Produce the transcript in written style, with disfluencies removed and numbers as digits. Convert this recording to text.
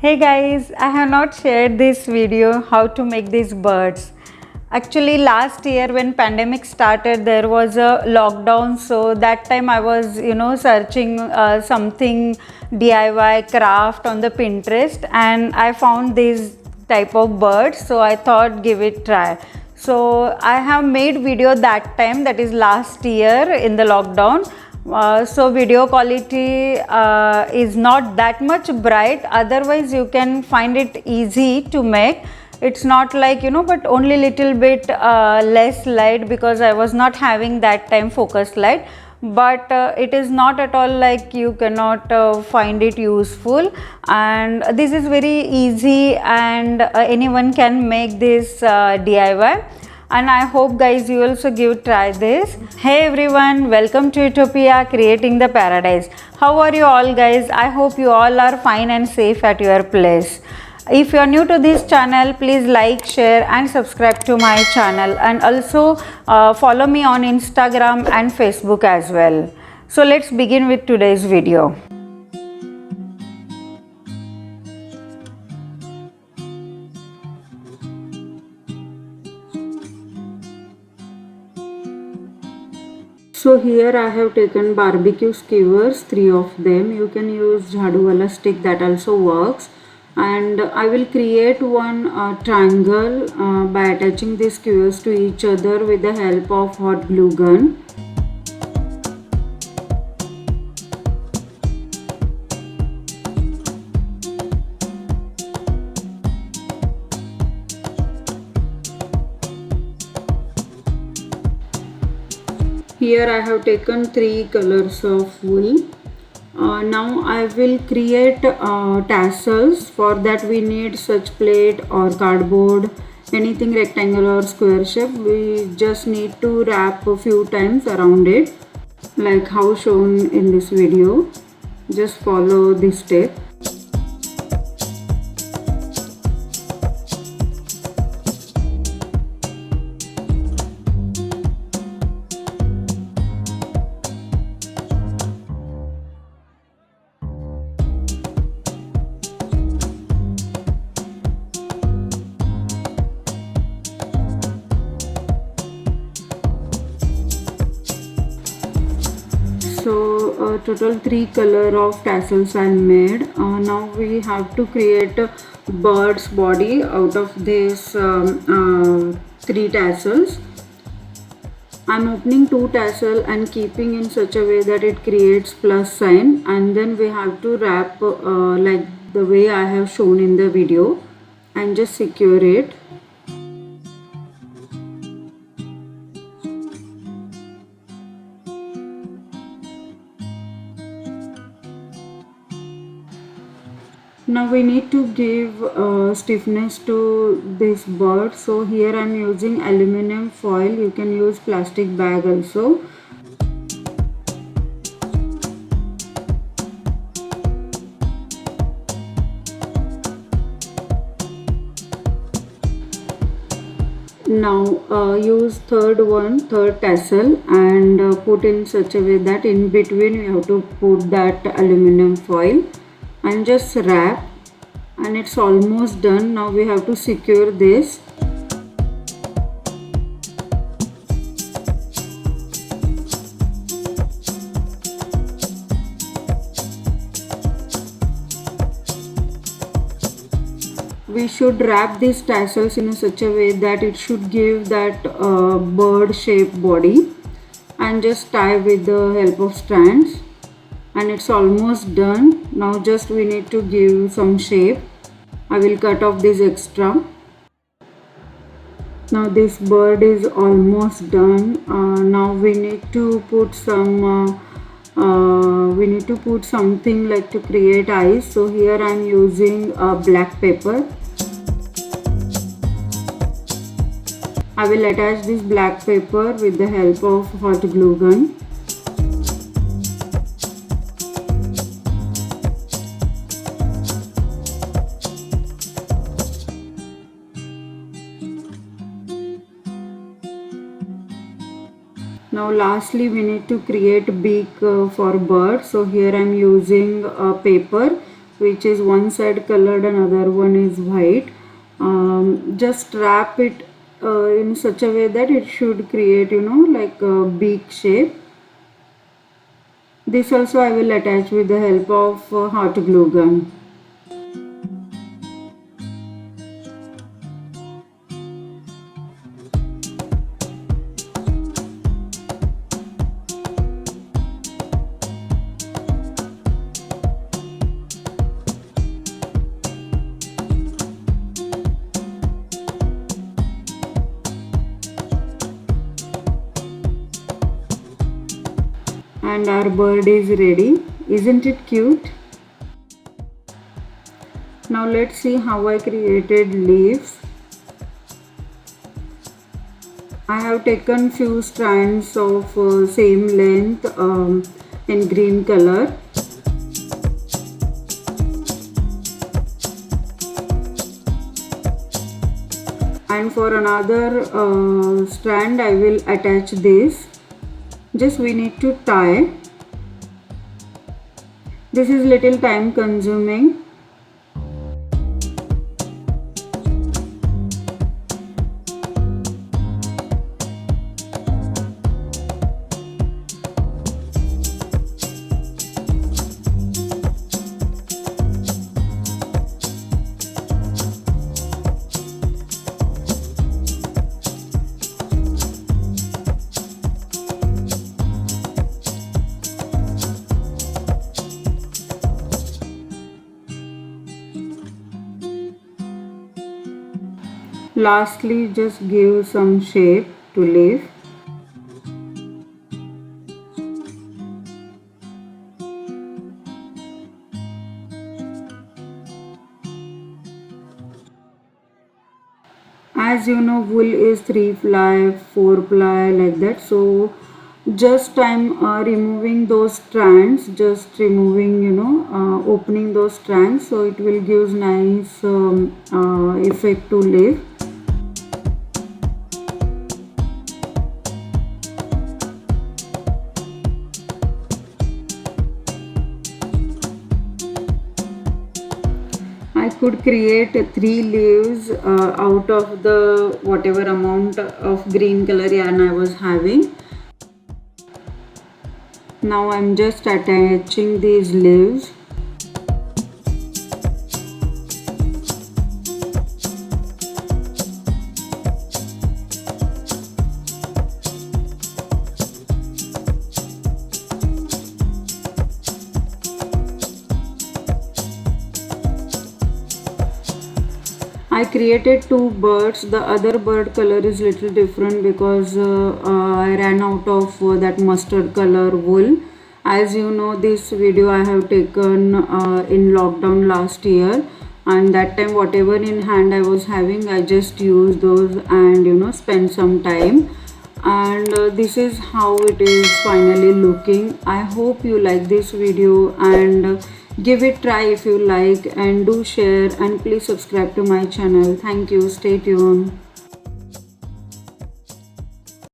Hey guys, I have not shared this video how to make these birds. Actually last year when pandemic started there was a lockdown, so that time I was searching something DIY craft on the Pinterest, and I found these type of birds, so I thought give it try. So I have made video that time, that is last year in the lockdown. So video quality is not that much bright, otherwise you can find it easy to make. It's not like but only little bit less light, because I was not having that time focus light. But it is not at all like you cannot find it useful, and this is very easy, and anyone can make this DIY, and I hope guys you also give try this. Hey everyone, welcome to Utopia Creating the Paradise. How are you all guys? I hope you all are fine and safe at your place. If you are new to this channel, please like, share and subscribe to my channel, and also follow me on Instagram and Facebook as well. So let's begin with today's video. So here I have taken barbecue skewers, 3 of them. You can use jhadu wala stick, that also works. And I will create one triangle by attaching these skewers to each other with the help of hot glue gun. Here I have taken 3 colors of wool. Now I will create tassels. For that we need such plate or cardboard, anything rectangular or square shape. We just need to wrap a few times around it, like how shown in this video. Just follow this step. So total 3 color of tassels I made. Now we have to create a bird's body out of this 3 tassels. I'm opening 2 tassel and keeping in such a way that it creates plus sign, and then we have to wrap like the way I have shown in the video, and just secure it. Now we need to give stiffness to this bird. So here I am using aluminum foil. You can use plastic bag also. Now use third tassel, and put in such a way that in between you have to put that aluminum foil, and just wrap, and it's almost done. Now we have to secure this. We should wrap these tassels in such a way that it should give that bird shaped body, and just tie with the help of strands, and it's almost done. Now just we need to give some shape. I will cut off this extra. Now this bird is almost done. Now we need to put some something like to create eyes. So here I am using black paper. I will attach this black paper with the help of hot glue gun. Now lastly we need to create beak for bird. So here I am using paper which is one side colored and other one is white. Just wrap it in such a way that it should create, like a beak shape. This also I will attach with the help of hot glue gun. And our bird is ready. Isn't it cute? Now let's see how I created leaves. I have taken few strands of same length in green color. And for another strand I will attach this. Just we need to tie. This is little time consuming. Lastly, just give some shape to leaf. As you know, wool is 3 ply, 4 ply like that. So just I'm removing those strands, just removing, opening those strands, so it will give nice effect to leaf. I could create 3 leaves out of the whatever amount of green color yarn I was having. Now I'm just attaching these leaves. I created 2 birds. The other bird color is little different because I ran out of that mustard color wool. As you know, this video I have taken in lockdown last year, and that time whatever in hand I was having, I just used those and spend some time. And this is how it is finally looking. I hope you like this video, and give it try if you like, and do share, and please subscribe to my channel. Thank you. Stay tuned.